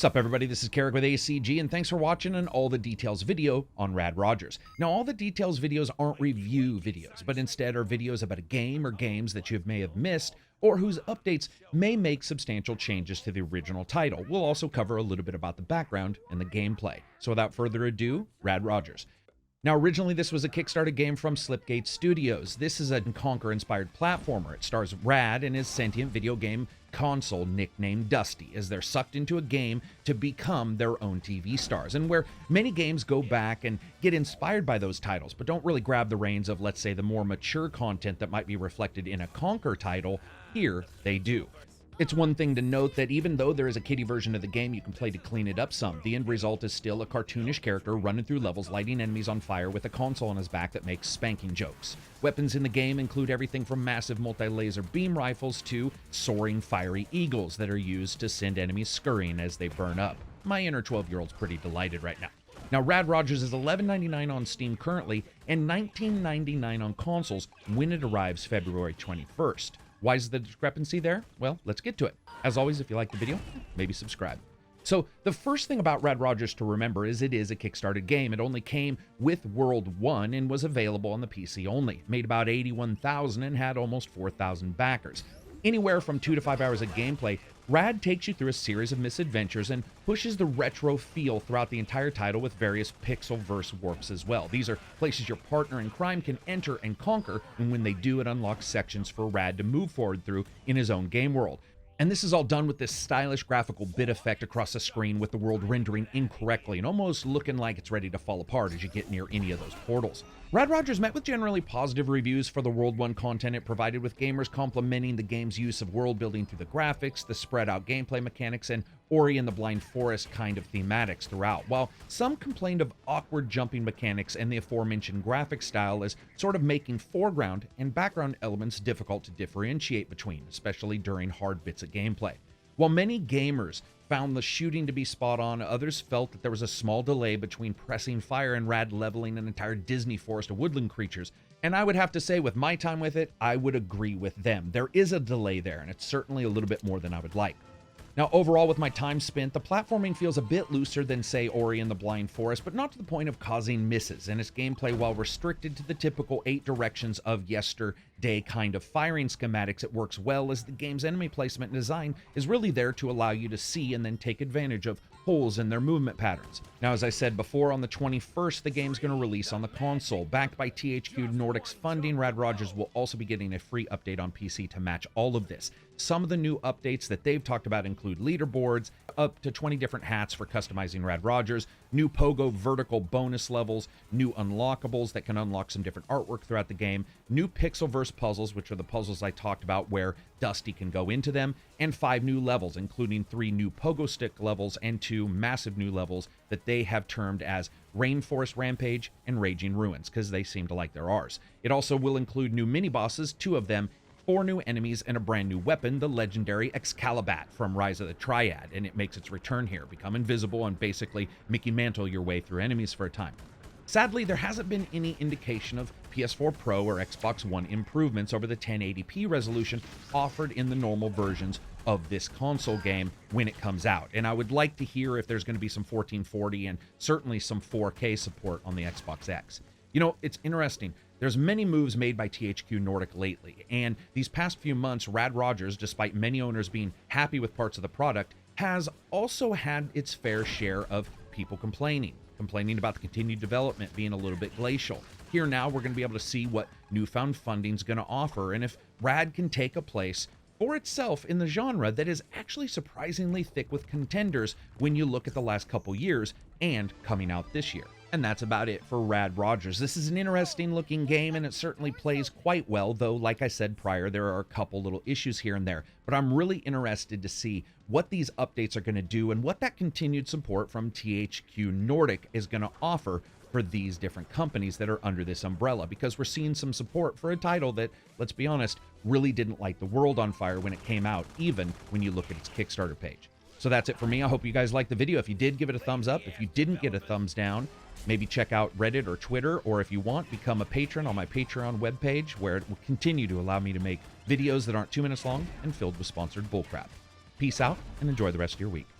What's up, everybody? This is Karak with ACG, and thanks for watching an All the Details video on Rad Rogers. Now, All the Details videos aren't review videos, but instead are videos about a game or games that you may have missed or whose updates may make substantial changes to the original title. We'll also cover a little bit about the background and the gameplay. So without further ado, Rad Rogers. Now, originally, this was a Kickstarter game from Slipgate Studios. This is a Conker-inspired platformer. It stars Rad and his sentient video game console nicknamed Dusty, as they're sucked into a game to become their own TV stars, and where many games go back and get inspired by those titles, but don't really grab the reins of, let's say, the more mature content that might be reflected in a Conker title. Here, they do. It's one thing to note that even though there is a kiddie version of the game you can play to clean it up some, the end result is still a cartoonish character running through levels, lighting enemies on fire with a console on his back that makes spanking jokes. Weapons in the game include everything from massive multi-laser beam rifles to soaring fiery eagles that are used to send enemies scurrying as they burn up. My inner 12-year-old's pretty delighted right now. Now, Rad Rogers is $11.99 on Steam currently and $19.99 on consoles when it arrives February 21st. Why is the discrepancy there? Well, let's get to it. As always, if you like the video, maybe subscribe. So the first thing about Rad Rogers to remember is it is a Kickstarter game. It only came with World 1 and was available on the PC only. It made about $81,000 and had almost 4,000 backers. Anywhere from 2 to 5 hours of gameplay, Rad takes you through a series of misadventures and pushes the retro feel throughout the entire title with various pixel-verse warps as well. These are places your partner in crime can enter and conquer, and when they do, it unlocks sections for Rad to move forward through in his own game world. And this is all done with this stylish graphical bit effect across the screen with the world rendering incorrectly and almost looking like it's ready to fall apart as you get near any of those portals. Rad Rogers met with generally positive reviews for the World 1 content it provided, with gamers complimenting the game's use of world building through the graphics, the spread out gameplay mechanics, and Ori and the Blind Forest kind of thematics throughout, while some complained of awkward jumping mechanics and the aforementioned graphic style as sort of making foreground and background elements difficult to differentiate between, especially during hard bits of gameplay. While many gamers found the shooting to be spot on, others felt that there was a small delay between pressing fire and Rad leveling an entire Disney forest of woodland creatures. And I would have to say, with my time with it, I would agree with them. There is a delay there, and it's certainly a little bit more than I would like. Now, overall, with my time spent, the platforming feels a bit looser than, say, Ori and the Blind Forest, but not to the point of causing misses, and its gameplay, while restricted to the typical 8 directions of yesterday kind of firing schematics, it works well, as the game's enemy placement and design is really there to allow you to see and then take advantage of holes in their movement patterns. Now, as I said before, on the 21st, the game's going to release on the console. Backed by THQ Nordic's funding, Rad Rogers will also be getting a free update on PC to match all of this. Some of the new updates that they've talked about include leaderboards, up to 20 different hats for customizing Rad Rogers, new Pogo vertical bonus levels, new unlockables that can unlock some different artwork throughout the game, new Pixelverse puzzles, which are the puzzles I talked about where Dusty can go into them, and 5 new levels, including 3 new Pogo stick levels and 2 massive new levels that they have termed as Rainforest Rampage and Raging Ruins, because they seem to like their R's. It also will include new mini-bosses, 2 of them, 4 new enemies, and a brand new weapon, the legendary Excalibat from Rise of the Triad, and it makes its return here. Become invisible and basically Mickey Mantle your way through enemies for a time. Sadly, there hasn't been any indication of PS4 Pro or Xbox One improvements over the 1080p resolution offered in the normal versions of this console game when it comes out. And I would like to hear if there's going to be some 1440 and certainly some 4K support on the Xbox X. You know, it's interesting. There's many moves made by THQ Nordic lately, and these past few months, Rad Rogers, despite many owners being happy with parts of the product, has also had its fair share of people complaining about the continued development being a little bit glacial. Here now, we're going to be able to see what newfound funding is going to offer, and if Rad can take a place for itself in the genre that is actually surprisingly thick with contenders when you look at the last couple years and coming out this year. And that's about it for Rad Rogers. This is an interesting looking game, and it certainly plays quite well, though, like I said prior, there are a couple little issues here and there. But I'm really interested to see what these updates are going to do and what that continued support from THQ Nordic is going to offer for these different companies that are under this umbrella, because we're seeing some support for a title that, let's be honest, really didn't light the world on fire when it came out, even when you look at its Kickstarter page. So that's it for me. I hope you guys liked the video. If you did, give it a thumbs up. If you didn't, get a thumbs down. Maybe check out Reddit or Twitter, or if you want, become a patron on my Patreon webpage, where it will continue to allow me to make videos that aren't 2 minutes long and filled with sponsored bullcrap. Peace out and enjoy the rest of your week.